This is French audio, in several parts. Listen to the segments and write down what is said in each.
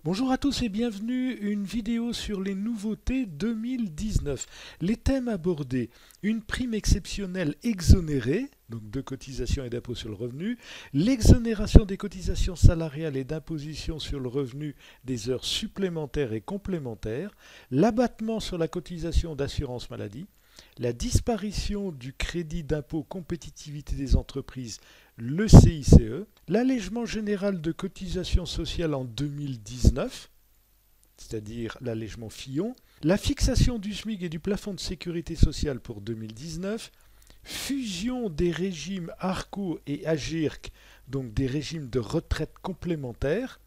Bonjour à tous et bienvenue, une vidéo sur les nouveautés 2019. Les thèmes abordés, une prime exceptionnelle exonérée, donc de cotisations et d'impôts sur le revenu, l'exonération des cotisations salariales et d'imposition sur le revenu des heures supplémentaires et complémentaires, l'abattement sur la cotisation d'assurance maladie, la disparition du crédit d'impôt compétitivité des entreprises, le CICE, l'allègement général de cotisations sociales en 2019, c'est-à-dire l'allègement Fillon, la fixation du SMIC et du plafond de sécurité sociale pour 2019, fusion des régimes ARCO et AGIRC, donc des régimes de retraite complémentaires,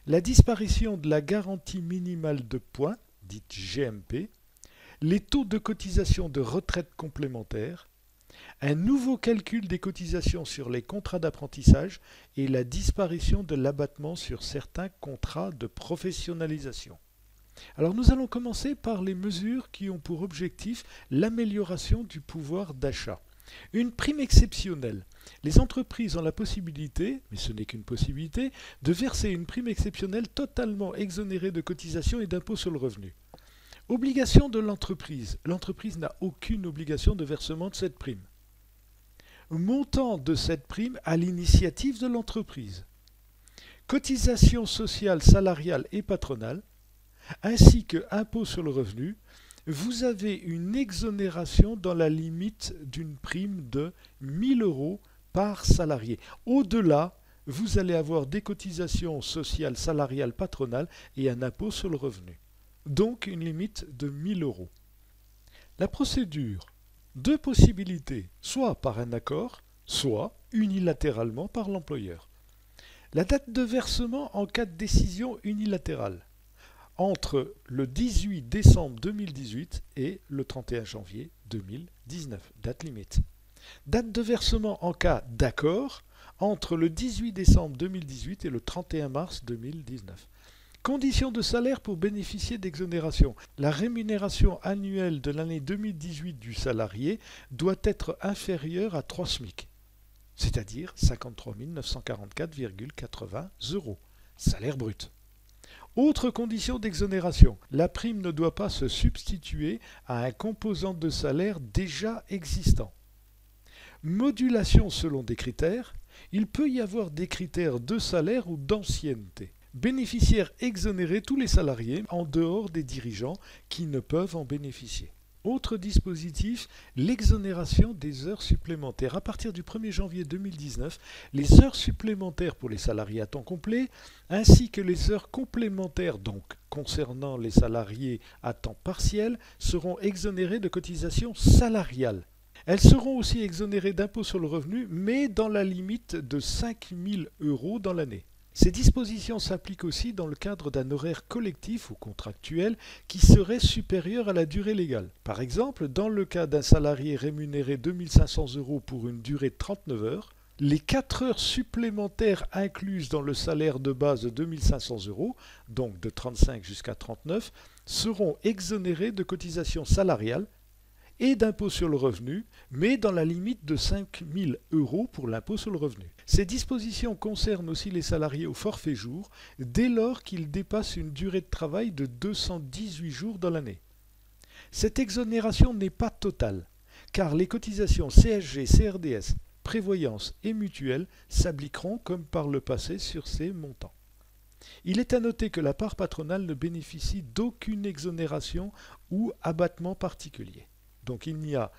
la disparition de la garantie minimale de points, dite GMP, les taux de cotisation de retraite complémentaire, un nouveau calcul des cotisations sur les contrats d'apprentissage et la disparition de l'abattement sur certains contrats de professionnalisation. Alors nous allons commencer par les mesures qui ont pour objectif l'amélioration du pouvoir d'achat. Une prime exceptionnelle. Les entreprises ont la possibilité, mais ce n'est qu'une possibilité, de verser une prime exceptionnelle totalement exonérée de cotisations et d'impôts sur le revenu. Obligation de l'entreprise. L'entreprise n'a aucune obligation de versement de cette prime. Montant de cette prime à l'initiative de l'entreprise. Cotisation sociale, salariale et patronale, ainsi que impôt sur le revenu, vous avez une exonération dans la limite d'une prime de 1 000 € par salarié. Au-delà, vous allez avoir des cotisations sociales, salariales, patronales et un impôt sur le revenu. Donc une limite de 1 000 €. La procédure, deux possibilités, soit par un accord, soit unilatéralement par l'employeur. La date de versement en cas de décision unilatérale, entre le 18 décembre 2018 et le 31 janvier 2019, date limite. Date de versement en cas d'accord, entre le 18 décembre 2018 et le 31 mars 2019. Conditions de salaire pour bénéficier d'exonération. La rémunération annuelle de l'année 2018 du salarié doit être inférieure à 3 SMIC, c'est-à-dire 53 944,80 €, salaire brut. Autre condition d'exonération. La prime ne doit pas se substituer à un composant de salaire déjà existant. Modulation selon des critères. Il peut y avoir des critères de salaire ou d'ancienneté. Bénéficiaires exonérés tous les salariés en dehors des dirigeants qui ne peuvent en bénéficier. Autre dispositif, l'exonération des heures supplémentaires. À partir du 1er janvier 2019, les heures supplémentaires pour les salariés à temps complet, ainsi que les heures complémentaires, donc concernant les salariés à temps partiel, seront exonérées de cotisations salariales. Elles seront aussi exonérées d'impôt sur le revenu, mais dans la limite de 5 000 € dans l'année. Ces dispositions s'appliquent aussi dans le cadre d'un horaire collectif ou contractuel qui serait supérieur à la durée légale. Par exemple, dans le cas d'un salarié rémunéré 2 500 € pour une durée de 39 heures, les 4 heures supplémentaires incluses dans le salaire de base de 2 500 €, donc de 35 jusqu'à 39, seront exonérées de cotisations salariales et d'impôt sur le revenu, mais dans la limite de 5 000 € pour l'impôt sur le revenu. Ces dispositions concernent aussi les salariés au forfait jour, dès lors qu'ils dépassent une durée de travail de 218 jours dans l'année. Cette exonération n'est pas totale, car les cotisations CSG, CRDS, prévoyance et mutuelle s'appliqueront comme par le passé sur ces montants. Il est à noter que la part patronale ne bénéficie d'aucune exonération ou abattement particulier. Donc il n'y a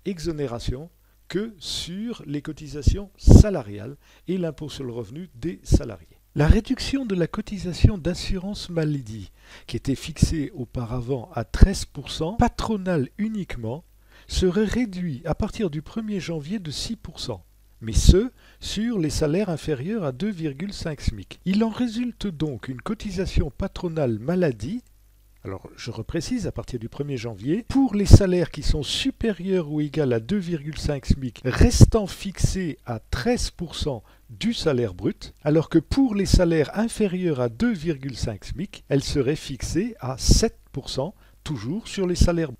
exonération que sur les cotisations salariales et l'impôt sur le revenu des salariés. La réduction de la cotisation d'assurance maladie, qui était fixée auparavant à 13%, patronale uniquement, serait réduite à partir du 1er janvier de 6%, mais ce, sur les salaires inférieurs à 2,5 SMIC. Il en résulte donc une cotisation patronale maladie. Alors, je reprécise, à partir du 1er janvier, pour les salaires qui sont supérieurs ou égaux à 2,5 SMIC, restant fixés à 13% du salaire brut, alors que pour les salaires inférieurs à 2,5 SMIC, elles seraient fixées à 7%, toujours sur les salaires bruts.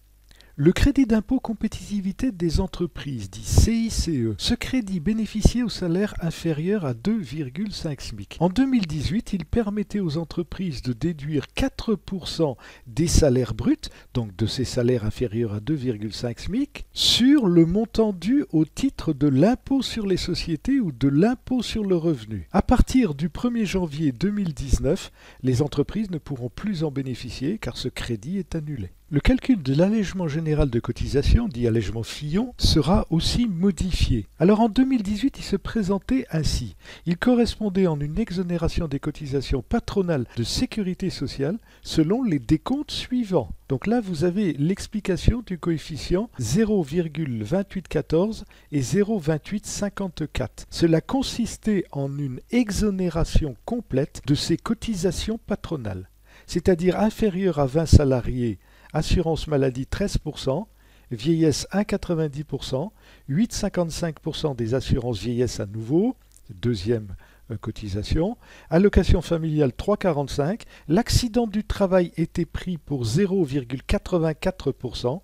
Le crédit d'impôt compétitivité des entreprises, dit CICE. Ce crédit bénéficiait aux salaires inférieurs à 2,5 SMIC. En 2018, il permettait aux entreprises de déduire 4% des salaires bruts, donc de ces salaires inférieurs à 2,5 SMIC, sur le montant dû au titre de l'impôt sur les sociétés ou de l'impôt sur le revenu. À partir du 1er janvier 2019, les entreprises ne pourront plus en bénéficier car ce crédit est annulé. Le calcul de l'allègement général de cotisation, dit allègement Fillon, sera aussi modifié. Alors en 2018, il se présentait ainsi. Il correspondait en une exonération des cotisations patronales de sécurité sociale selon les décomptes suivants. Donc là, vous avez l'explication du coefficient 0,2814 et 0,2854. Cela consistait en une exonération complète de ces cotisations patronales, c'est-à-dire inférieure à 20 salariés, assurance maladie 13%, vieillesse 1,90%, 8,55% des assurances vieillesse à nouveau, deuxième cotisation, allocation familiale 3,45%, l'accident du travail était pris pour 0,84%,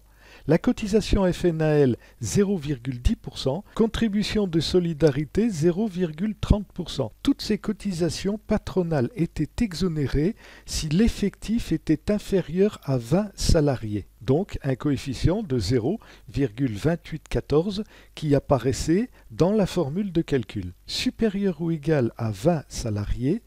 la cotisation FNAL 0,10%, contribution de solidarité 0,30%. Toutes ces cotisations patronales étaient exonérées si l'effectif était inférieur à 20 salariés. Donc un coefficient de 0,2814 qui apparaissait dans la formule de calcul. Supérieur ou égal à 20 salariés,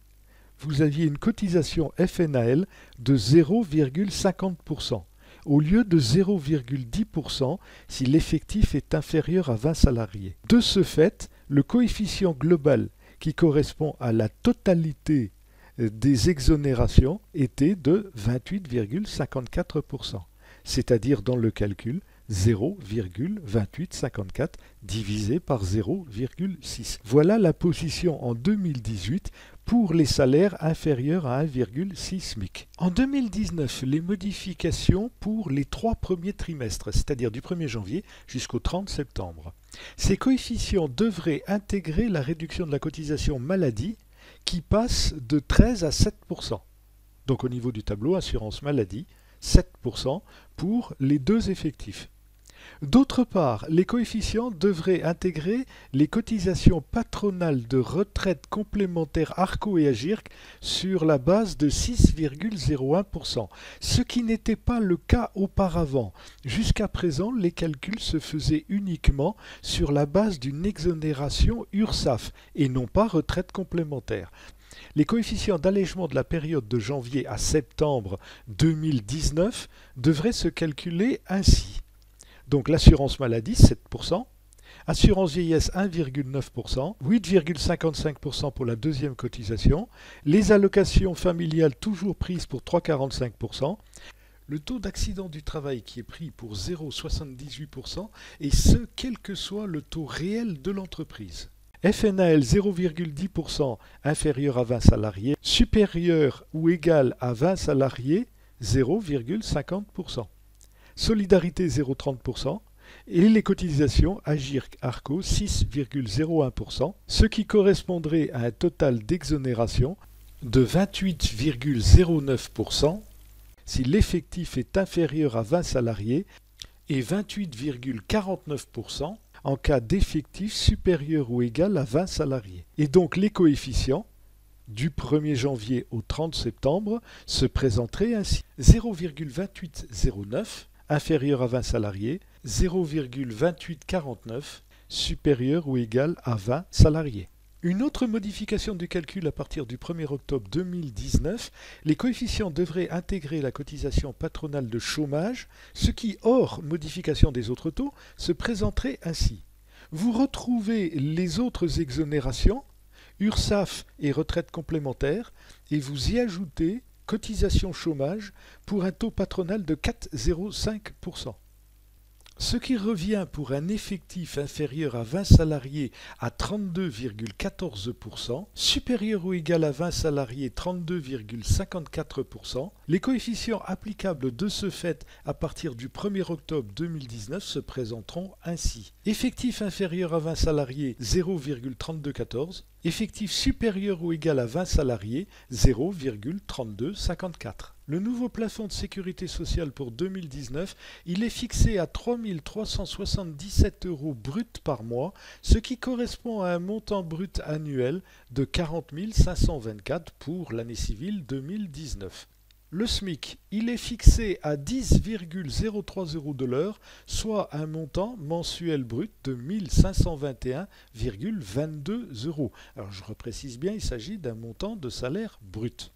vous aviez une cotisation FNAL de 0,50%. au lieu de 0,10% si l'effectif est inférieur à 20 salariés. De ce fait, le coefficient global qui correspond à la totalité des exonérations était de 28,54%, c'est-à-dire dans le calcul 0,2854 divisé par 0,6. Voilà la position en 2018 pour les salaires inférieurs à 1,6 SMIC. En 2019, les modifications pour les 3 premiers trimestres, c'est-à-dire du 1er janvier jusqu'au 30 septembre. Ces coefficients devraient intégrer la réduction de la cotisation maladie qui passe de 13 à 7%. Donc au niveau du tableau, assurance maladie, 7% pour les deux effectifs. D'autre part, les coefficients devraient intégrer les cotisations patronales de retraite complémentaire ARCO et AGIRC sur la base de 6,01%, ce qui n'était pas le cas auparavant. Jusqu'à présent, les calculs se faisaient uniquement sur la base d'une exonération URSSAF et non pas retraite complémentaire. Les coefficients d'allègement de la période de janvier à septembre 2019 devraient se calculer ainsi. Donc l'assurance maladie 7%, assurance vieillesse 1,9%, 8,55% pour la deuxième cotisation, les allocations familiales toujours prises pour 3,45%, le taux d'accident du travail qui est pris pour 0,78% et ce quel que soit le taux réel de l'entreprise. FNAL 0,10% inférieur à 20 salariés, supérieur ou égal à 20 salariés 0,50%. Solidarité 0,30% et les cotisations AGIRC-ARCO 6,01%, ce qui correspondrait à un total d'exonération de 28,09% si l'effectif est inférieur à 20 salariés et 28,49% en cas d'effectif supérieur ou égal à 20 salariés. Et donc les coefficients du 1er janvier au 30 septembre se présenteraient ainsi. 0,2809 inférieur à 20 salariés, 0,2849 supérieur ou égal à 20 salariés. Une autre modification du calcul à partir du 1er octobre 2019, les coefficients devraient intégrer la cotisation patronale de chômage, ce qui, hors modification des autres taux, se présenterait ainsi. Vous retrouvez les autres exonérations, URSSAF et retraite complémentaire, et vous y ajoutez cotisation chômage pour un taux patronal de 4,05%. Ce qui revient pour un effectif inférieur à 20 salariés à 32,14%, supérieur ou égal à 20 salariés 32,54%. Les coefficients applicables de ce fait à partir du 1er octobre 2019 se présenteront ainsi. Effectif inférieur à 20 salariés 0,3214, Effectif supérieur ou égal à 20 salariés, 0,3254. Le nouveau plafond de sécurité sociale pour 2019, il est fixé à 3 377 € brut par mois, ce qui correspond à un montant brut annuel de 40 524 pour l'année civile 2019. Le SMIC, il est fixé à 10,03 € de l'heure, soit un montant mensuel brut de 1521,22 €. Alors je reprécise bien, il s'agit d'un montant de salaire brut.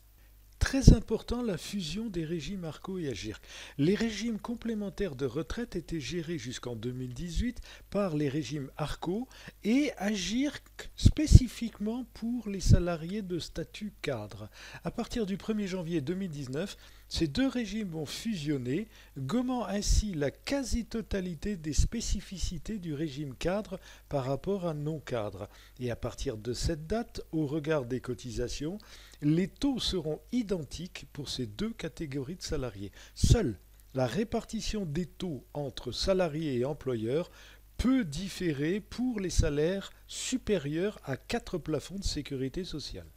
Très important, la fusion des régimes ARCO et AGIRC. Les régimes complémentaires de retraite étaient gérés jusqu'en 2018 par les régimes ARCO et AGIRC spécifiquement pour les salariés de statut cadre. À partir du 1er janvier 2019, ces deux régimes vont fusionner, gommant ainsi la quasi-totalité des spécificités du régime cadre par rapport à non-cadre. Et à partir de cette date, au regard des cotisations, les taux seront identiques pour ces deux catégories de salariés. Seule la répartition des taux entre salariés et employeurs peut différer pour les salaires supérieurs à 4 plafonds de sécurité sociale.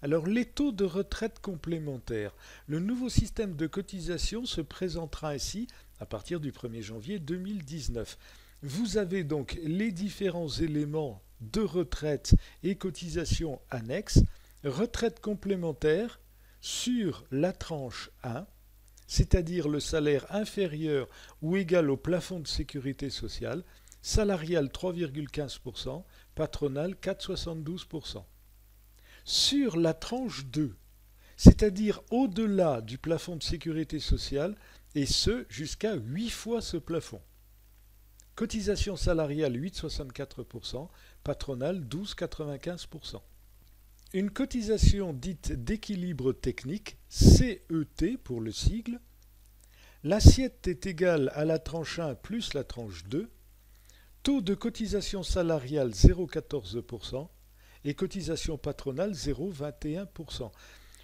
Alors les taux de retraite complémentaires. Le nouveau système de cotisation se présentera ainsi à partir du 1er janvier 2019. Vous avez donc les différents éléments de retraite et cotisation annexes. Retraite complémentaire sur la tranche 1, c'est-à-dire le salaire inférieur ou égal au plafond de sécurité sociale, salarial 3,15%, patronal 4,72%. Sur la tranche 2, c'est-à-dire au-delà du plafond de sécurité sociale, et ce jusqu'à 8 fois ce plafond. Cotisation salariale 8,64%, patronale 12,95%. Une cotisation dite d'équilibre technique, CET pour le sigle. L'assiette est égale à la tranche 1 plus la tranche 2. Taux de cotisation salariale 0,14% et cotisation patronale 0,21%.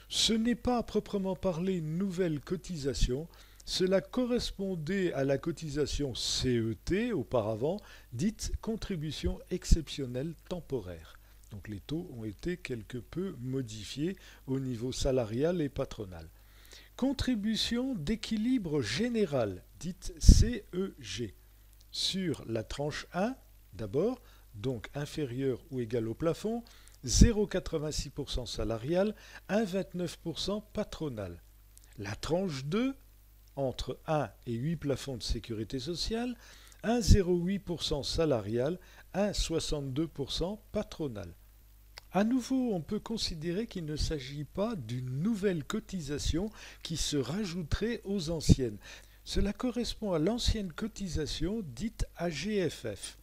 Ce n'est pas à proprement parler une nouvelle cotisation, cela correspondait à la cotisation CET auparavant, dite contribution exceptionnelle temporaire. Donc les taux ont été quelque peu modifiés au niveau salarial et patronal. Contribution d'équilibre général, dite CEG, sur la tranche 1 d'abord, donc inférieur ou égal au plafond, 0,86% salarial, 1,29% patronal. La tranche 2, entre 1 et 8 plafonds de sécurité sociale, 1,08% salarial, 1,62% patronal. À nouveau, on peut considérer qu'il ne s'agit pas d'une nouvelle cotisation qui se rajouterait aux anciennes. Cela correspond à l'ancienne cotisation dite AGFF,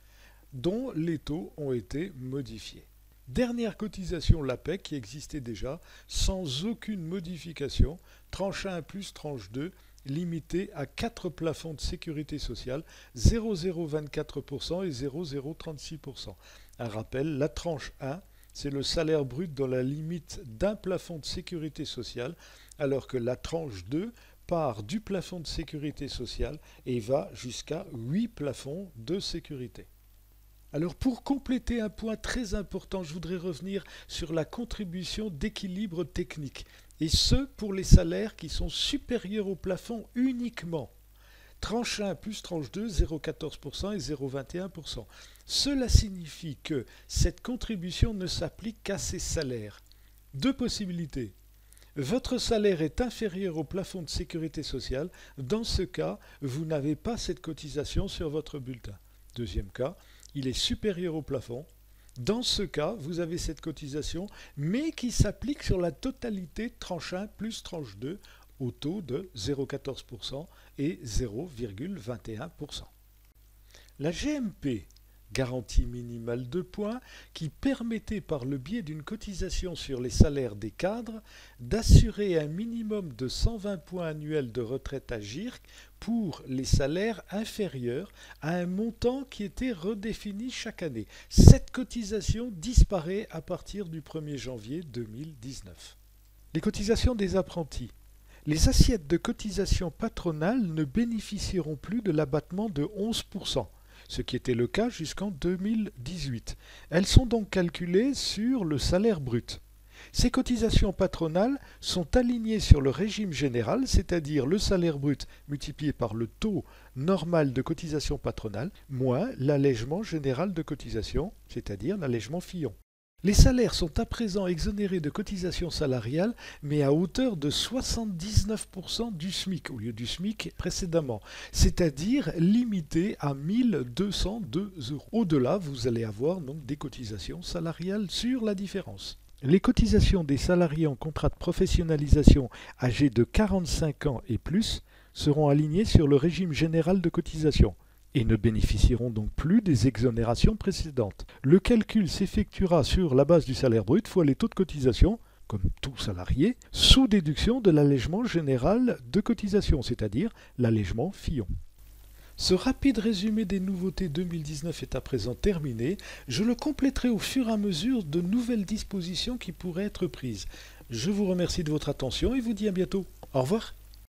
dont les taux ont été modifiés. Dernière cotisation l'APEC qui existait déjà, sans aucune modification, tranche 1 plus tranche 2, limitée à 4 plafonds de sécurité sociale, 0,024% et 0,036%. Un rappel, la tranche 1, c'est le salaire brut dans la limite d'un plafond de sécurité sociale, alors que la tranche 2 part du plafond de sécurité sociale et va jusqu'à 8 plafonds de sécurité. Alors pour compléter un point très important, je voudrais revenir sur la contribution d'équilibre technique, et ce pour les salaires qui sont supérieurs au plafond uniquement. Tranche 1 plus tranche 2, 0,14% et 0,21%. Cela signifie que cette contribution ne s'applique qu'à ces salaires. Deux possibilités. Votre salaire est inférieur au plafond de sécurité sociale. Dans ce cas, vous n'avez pas cette cotisation sur votre bulletin. Deuxième cas, il est supérieur au plafond. Dans ce cas, vous avez cette cotisation, mais qui s'applique sur la totalité tranche 1 plus tranche 2 au taux de 0,14% et 0,21%. La GMP, garantie minimale de points, qui permettait par le biais d'une cotisation sur les salaires des cadres d'assurer un minimum de 120 points annuels de retraite à GIRC pour les salaires inférieurs à un montant qui était redéfini chaque année. Cette cotisation disparaît à partir du 1er janvier 2019. Les cotisations des apprentis. Les assiettes de cotisation patronale ne bénéficieront plus de l'abattement de 11%. ce qui était le cas jusqu'en 2018. Elles sont donc calculées sur le salaire brut. Ces cotisations patronales sont alignées sur le régime général, c'est-à-dire le salaire brut multiplié par le taux normal de cotisation patronale, moins l'allègement général de cotisation, c'est-à-dire l'allègement Fillon. Les salaires sont à présent exonérés de cotisations salariales, mais à hauteur de 79% du SMIC, au lieu du SMIC précédemment, c'est-à-dire limité à 1 202 €. Au-delà, vous allez avoir donc des cotisations salariales sur la différence. Les cotisations des salariés en contrat de professionnalisation âgés de 45 ans et plus seront alignées sur le régime général de cotisation et ne bénéficieront donc plus des exonérations précédentes. Le calcul s'effectuera sur la base du salaire brut fois les taux de cotisation, comme tout salarié, sous déduction de l'allègement général de cotisation, c'est-à-dire l'allègement Fillon. Ce rapide résumé des nouveautés 2019 est à présent terminé. Je le compléterai au fur et à mesure de nouvelles dispositions qui pourraient être prises. Je vous remercie de votre attention et vous dis à bientôt. Au revoir.